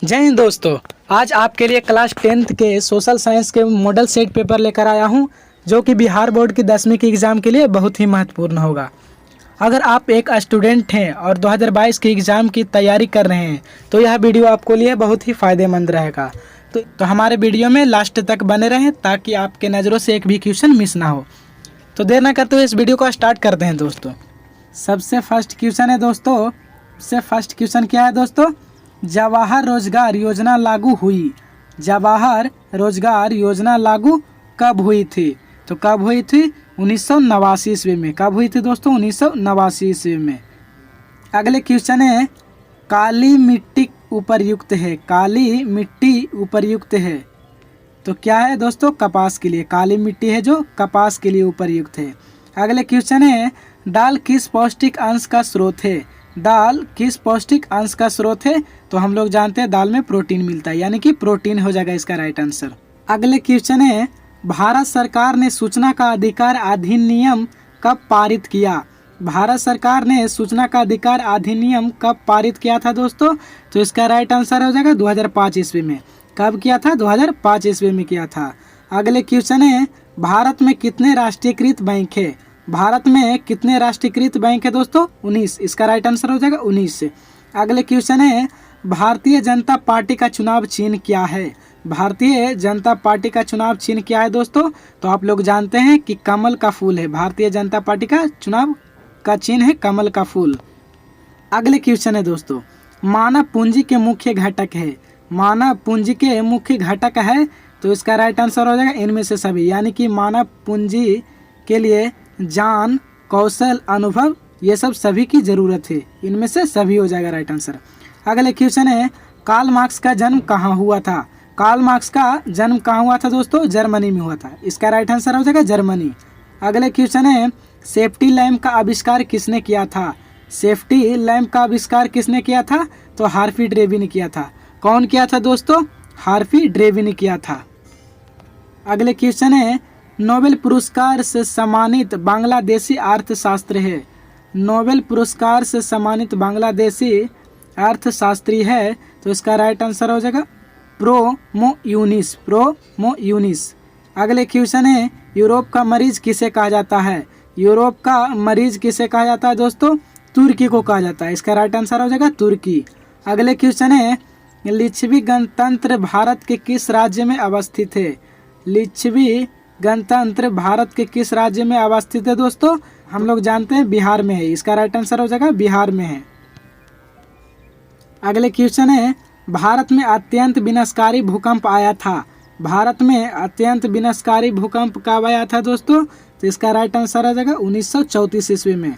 जय हिंद दोस्तों। आज आपके लिए क्लास 10th के सोशल साइंस के मॉडल सेट पेपर लेकर आया हूं, जो कि बिहार बोर्ड की 10वीं की एग्ज़ाम के लिए बहुत ही महत्वपूर्ण होगा। अगर आप एक स्टूडेंट हैं और 2022 की एग्ज़ाम की तैयारी कर रहे हैं तो यह वीडियो आपके लिए बहुत ही फ़ायदेमंद रहेगा। तो हमारे वीडियो में लास्ट तक बने रहें ताकि आपके नज़रों से एक भी क्वेश्चन मिस ना हो। तो देर ना करते हुए इस वीडियो को स्टार्ट करते हैं दोस्तों। सबसे फर्स्ट क्वेश्चन है दोस्तों, फर्स्ट क्वेश्चन क्या है दोस्तों? जवाहर रोजगार योजना लागू हुई। जवाहर रोजगार योजना लागू कब हुई थी? तो कब हुई थी? 1989 ईस्वी में। कब हुई थी दोस्तों? 1989 ईस्वी में। अगले क्वेश्चन है, काली मिट्टी उपरयुक्त है। काली मिट्टी उपरयुक्त है तो क्या है दोस्तों? कपास के लिए। काली मिट्टी है जो कपास के लिए उपरयुक्त है। अगले क्वेश्चन है, दाल किस पौष्टिक अंश का स्रोत है? दाल किस पौष्टिक अंश का स्रोत है? तो हम लोग जानते हैं दाल में प्रोटीन मिलता है, यानी कि प्रोटीन हो जाएगा इसका राइट आंसर। अगले क्वेश्चन है, भारत सरकार ने सूचना का अधिकार अधिनियम कब पारित किया? भारत सरकार ने सूचना का अधिकार अधिनियम कब पारित किया था दोस्तों? तो इसका राइट आंसर हो जाएगा 2005 ईस्वी में। कब किया था? 2005 ईस्वी में किया था। अगले क्वेश्चन है, भारत में कितने राष्ट्रीयकृत बैंक है? भारत में कितने राष्ट्रीयकृत बैंक है दोस्तों? 19। इसका राइट आंसर हो जाएगा 19। अगले क्वेश्चन है, भारतीय जनता पार्टी का चुनाव चिन्ह क्या है? भारतीय जनता पार्टी का चुनाव चिन्ह क्या है दोस्तों? तो आप लोग जानते हैं कि कमल का फूल है। भारतीय जनता पार्टी का चुनाव का चिन्ह है कमल का फूल। अगले क्वेश्चन है दोस्तों, मानव पूंजी के मुख्य घटक है। मानव पूंजी के मुख्य घटक है तो इसका राइट आंसर हो जाएगा इनमें से सभी, यानी कि मानव पूंजी के लिए ज्ञान, कौशल, अनुभव, ये सब सभी की जरूरत है। इनमें से सभी हो जाएगा राइट आंसर। अगले क्वेश्चन है, कार्ल मार्क्स का जन्म कहाँ हुआ था? कार्ल मार्क्स का जन्म कहाँ हुआ था दोस्तों? जर्मनी में हुआ था। इसका राइट आंसर हो जाएगा जर्मनी। अगले क्वेश्चन है, सेफ्टी लैम्प का आविष्कार किसने किया था? सेफ्टी लैम्प का आविष्कार किसने किया था? तो हार्वी ड्रेवी ने किया था। कौन किया था दोस्तों? हार्वी ड्रेवी ने किया था। अगले क्वेश्चन है, नोबेल पुरस्कार से सम्मानित बांग्लादेशी अर्थशास्त्र है। नोबेल पुरस्कार से सम्मानित बांग्लादेशी अर्थशास्त्री है तो इसका राइट आंसर हो जाएगा प्रोमो यूनिस। प्रोमो यूनिस। अगले क्वेश्चन है, यूरोप का मरीज किसे कहा जाता है? यूरोप का मरीज किसे कहा जाता है दोस्तों? तुर्की को कहा जाता है। इसका राइट आंसर हो जाएगा तुर्की। अगले क्वेश्चन है, लिच्छवी गणतंत्र भारत के किस राज्य में अवस्थित है? लिच्छवी गणतंत्र भारत के किस राज्य में अवस्थित है दोस्तों? हम लोग जानते हैं बिहार में है। इसका राइट आंसर हो जाएगा बिहार में है। अगले क्वेश्चन है, भारत में अत्यंत विनाशकारी भूकंप आया था। भारत में अत्यंत विनाशकारी भूकंप कब आया था दोस्तों? तो इसका राइट आंसर हो जाएगा 1934 ईस्वी में।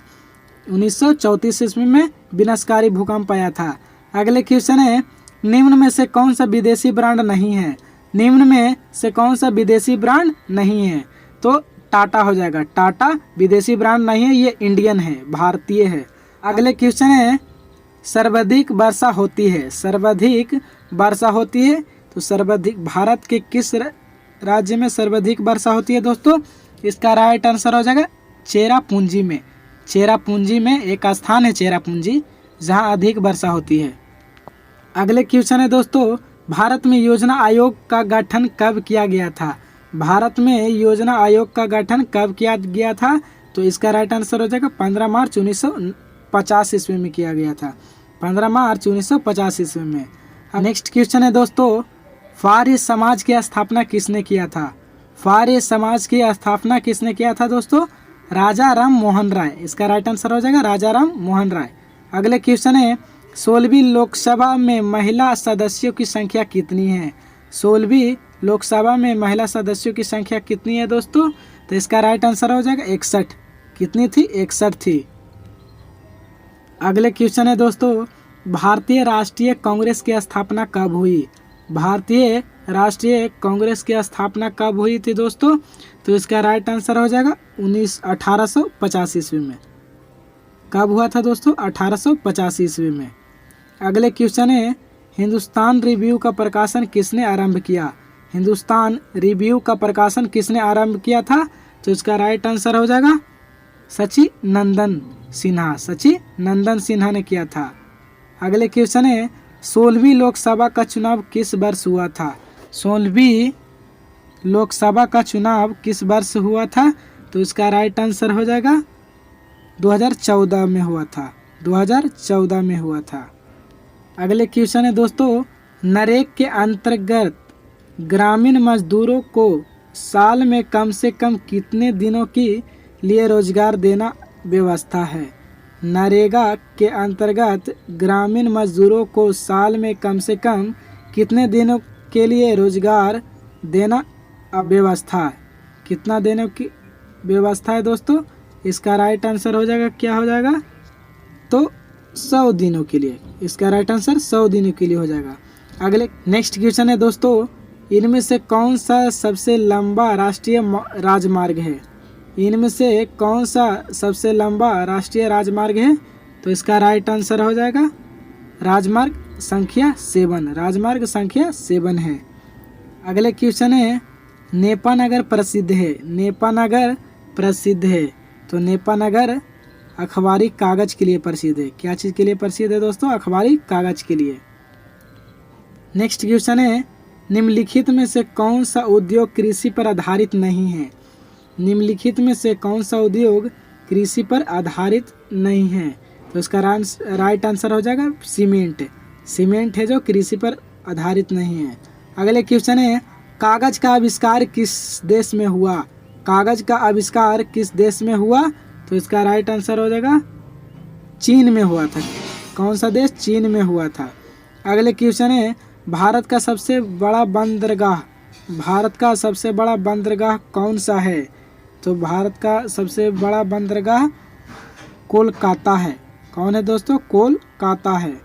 1934 ईस्वी में विनाशकारी भूकंप आया था। अगले क्वेश्चन है, निम्न में से कौन सा विदेशी ब्रांड नहीं है? निम्न में से कौन सा विदेशी ब्रांड नहीं है? तो टाटा हो जाएगा। टाटा विदेशी ब्रांड नहीं है, ये इंडियन है, भारतीय है। अगले क्वेश्चन है, सर्वाधिक वर्षा होती है। सर्वाधिक वर्षा होती है तो सर्वाधिक भारत के किस राज्य में सर्वाधिक वर्षा होती है दोस्तों? इसका राइट आंसर हो जाएगा चेरापूंजी में। चेरापूंजी में एक स्थान है चेरापूंजी जहां अधिक वर्षा होती है। अगले क्वेश्चन है दोस्तों, भारत में योजना आयोग का गठन कब किया गया था? भारत में योजना आयोग का गठन कब किया गया था? तो इसका राइट आंसर हो जाएगा 15 मार्च 1950 ईस्वी में किया गया था। 15 मार्च 1950 ईस्वी में। नेक्स्ट क्वेश्चन है दोस्तों, फारसी समाज की स्थापना किसने किया था? फारसी समाज की स्थापना किसने किया था दोस्तों? राजा राम मोहन राय। इसका राइट आंसर हो जाएगा राजा राम मोहन राय। अगले क्वेश्चन है, 16वीं लोकसभा में महिला सदस्यों की संख्या कितनी है? 16वीं लोकसभा में महिला सदस्यों की संख्या कितनी है दोस्तों? तो इसका राइट आंसर हो जाएगा 61। कितनी थी? 61 थी। अगले क्वेश्चन है दोस्तों, भारतीय राष्ट्रीय कांग्रेस की स्थापना कब हुई? भारतीय राष्ट्रीय कांग्रेस की स्थापना कब हुई थी दोस्तों? तो इसका राइट आंसर हो जाएगा 1850 ईस्वी में। कब हुआ था दोस्तों? 1850 ईस्वी में। अगले क्वेश्चन है, हिंदुस्तान रिव्यू का प्रकाशन किसने आरंभ किया? हिंदुस्तान रिव्यू का प्रकाशन किसने आरंभ किया था? तो इसका राइट आंसर हो जाएगा सचिनंदन सिन्हा। सचिनंदन सिन्हा ने किया था। अगले क्वेश्चन है, 16वीं लोकसभा का चुनाव किस वर्ष हुआ था? 16वीं लोकसभा का चुनाव किस वर्ष हुआ था? तो इसका राइट आंसर हो जाएगा 2014 में हुआ था। 2014 में हुआ था। अगले क्वेश्चन है दोस्तों, नरेगा के अंतर्गत ग्रामीण मजदूरों को साल में कम से कम कितने दिनों के लिए रोजगार देना व्यवस्था है? नरेगा के अंतर्गत ग्रामीण मजदूरों को साल में कम से कम कितने दिनों के लिए रोजगार देना व्यवस्था है? कितना देने की व्यवस्था है दोस्तों? इसका राइट आंसर हो जाएगा, क्या हो जाएगा? तो 100 दिनों के लिए। इसका राइट आंसर 100 दिनों के लिए हो जाएगा। अगले नेक्स्ट क्वेश्चन है दोस्तों, इनमें से कौन सा सबसे लंबा राष्ट्रीय राजमार्ग है? इनमें से कौन सा सबसे लंबा राष्ट्रीय राजमार्ग है? तो इसका राइट आंसर हो जाएगा राजमार्ग संख्या 7। राजमार्ग संख्या 7 है। अगले क्वेश्चन है, नेपानगर प्रसिद्ध है। नेपानगर प्रसिद्ध है। तो नेपानगर अखबारी कागज के लिए प्रसिद्ध है। क्या चीज़ के लिए प्रसिद्ध है दोस्तों? अखबारी कागज के लिए। नेक्स्ट क्वेश्चन है, निम्नलिखित में से कौन सा उद्योग कृषि पर आधारित नहीं है? निम्नलिखित में से कौन सा उद्योग कृषि पर आधारित नहीं है? तो इसका राइट आंसर हो जाएगा सीमेंट। सीमेंट है जो कृषि पर आधारित नहीं है। अगले क्वेश्चन है, कागज का आविष्कार किस देश में हुआ? कागज का आविष्कार किस देश में हुआ? तो इसका राइट आंसर हो जाएगा चीन में हुआ था। कौन सा देश? चीन में हुआ था। अगले क्वेश्चन है, भारत का सबसे बड़ा बंदरगाह, भारत का सबसे बड़ा बंदरगाह कौन सा है? तो भारत का सबसे बड़ा बंदरगाह कोलकाता है। कौन है दोस्तों? कोलकाता है।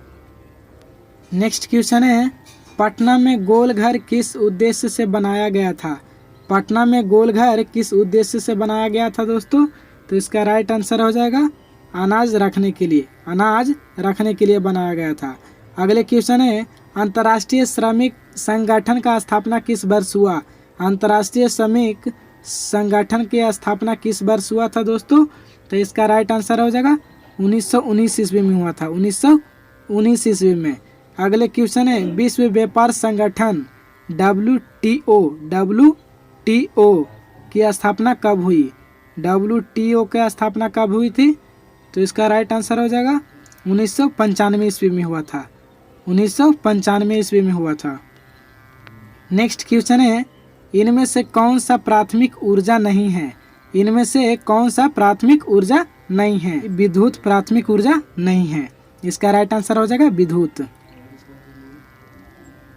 नेक्स्ट क्वेश्चन है, पटना में गोलघर किस उद्देश्य से बनाया गया था? पटना में गोलघर किस उद्देश्य से बनाया गया था दोस्तों? तो इसका राइट आंसर हो जाएगा अनाज रखने के लिए। अनाज रखने के लिए बनाया गया था। अगले क्वेश्चन है, अंतर्राष्ट्रीय श्रमिक संगठन का स्थापना किस वर्ष हुआ? अंतर्राष्ट्रीय श्रमिक संगठन की स्थापना किस वर्ष हुआ था दोस्तों? तो इसका राइट आंसर हो जाएगा 1919 ईस्वी में हुआ था। 1919 ईस्वी में। अगले क्वेश्चन है, विश्व व्यापार संगठन WTO की स्थापना कब हुई? WTO की स्थापना कब हुई थी? तो इसका राइट आंसर हो जाएगा 1995 ईस्वी में हुआ था। 1995 ईस्वी में हुआ था। नेक्स्ट क्वेश्चन है, इनमें से कौन सा प्राथमिक ऊर्जा नहीं है? इनमें से कौन सा प्राथमिक ऊर्जा नहीं है? विद्युत प्राथमिक ऊर्जा नहीं है। इसका राइट आंसर हो जाएगा विद्युत।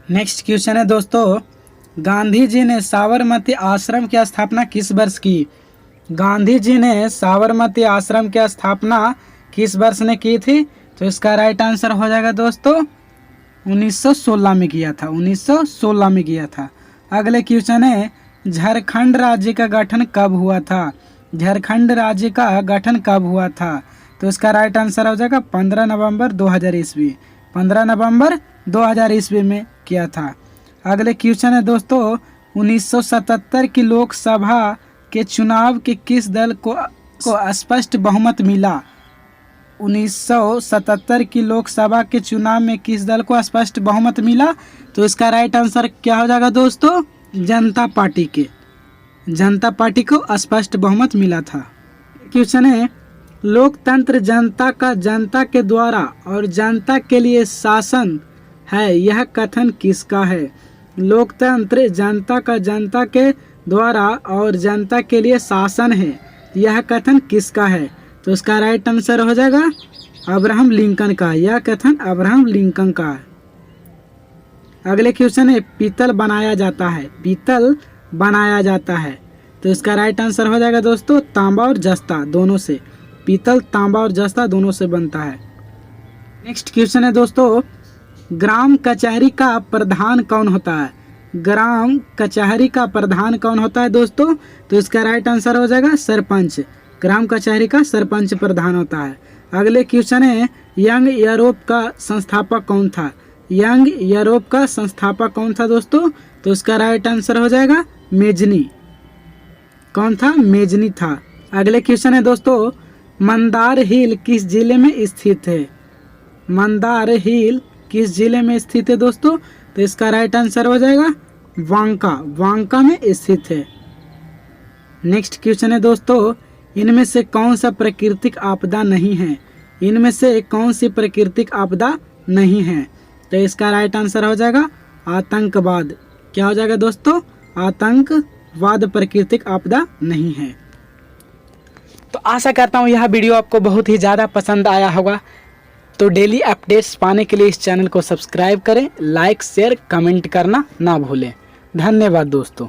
नेक्स्ट क्वेश्चन है दोस्तों, गांधी जी ने साबरमती आश्रम की स्थापना किस वर्ष की? गांधी जी ने साबरमती आश्रम की स्थापना किस वर्ष ने की थी? तो इसका राइट आंसर हो जाएगा दोस्तों 1916 में किया था। 1916 में किया था। अगले क्वेश्चन है, झारखंड राज्य का गठन कब हुआ था? झारखंड राज्य का गठन कब हुआ था? तो इसका राइट आंसर हो जाएगा 15 नवंबर 2000 ईस्वी। 15 नवंबर 2000 ईस्वी में किया था। अगले क्वेश्चन है दोस्तों, 1977 की लोकसभा के चुनाव के किस दल को स्पष्ट बहुमत मिला? 1977 की लोकसभा के चुनाव में किस दल को स्पष्ट बहुमत मिला? तो इसका राइट आंसर क्या हो जाएगा दोस्तों? जनता पार्टी के। जनता पार्टी को स्पष्ट बहुमत मिला था। क्वेश्चन है, लोकतंत्र जनता का जनता के द्वारा और जनता के लिए शासन है, यह कथन किसका है? लोकतंत्र जनता का जनता के द्वारा और जनता के लिए शासन है, यह कथन किसका है? तो इसका राइट आंसर हो जाएगा अब्राहम लिंकन का। यह कथन अब्राहम लिंकन का है। अगले क्वेश्चन है, पीतल बनाया जाता है। पीतल बनाया जाता है। तो इसका राइट आंसर हो जाएगा दोस्तों तांबा और जस्ता दोनों से। पीतल तांबा और जस्ता दोनों से बनता है। नेक्स्ट क्वेश्चन है दोस्तों, ग्राम कचहरी का प्रधान कौन होता है? ग्राम कचहरी का प्रधान कौन होता है दोस्तों? तो इसका राइट आंसर हो जाएगा सरपंच। ग्राम कचहरी का सरपंच प्रधान होता है। अगले क्वेश्चन है, यंग यूरोप का संस्थापक कौन था? यंग यूरोप का संस्थापक कौन था दोस्तों? तो इसका राइट आंसर हो जाएगा मेजनी। कौन था? मेजनी था। अगले क्वेश्चन है दोस्तों, मंदार हिल किस जिले में स्थित है? मंदार हिल किस जिले में स्थित है दोस्तों? तो इसका राइट आंसर हो जाएगा बांका, बांका में स्थित है। नेक्स्ट क्वेश्चन है दोस्तों, इनमें से कौन सा प्राकृतिक आपदा नहीं है? इनमें से कौन सी प्राकृतिक आपदा नहीं है? तो इसका राइट आंसर हो जाएगा आतंकवाद। क्या हो जाएगा दोस्तों? आतंकवाद प्राकृतिक आपदा नहीं है। तो आशा करता हूँ यह वीडियो आपको बहुत ही ज़्यादा पसंद आया होगा। तो डेली अपडेट्स पाने के लिए इस चैनल को सब्सक्राइब करें, लाइक शेयर कमेंट करना ना भूलें। धन्यवाद दोस्तों।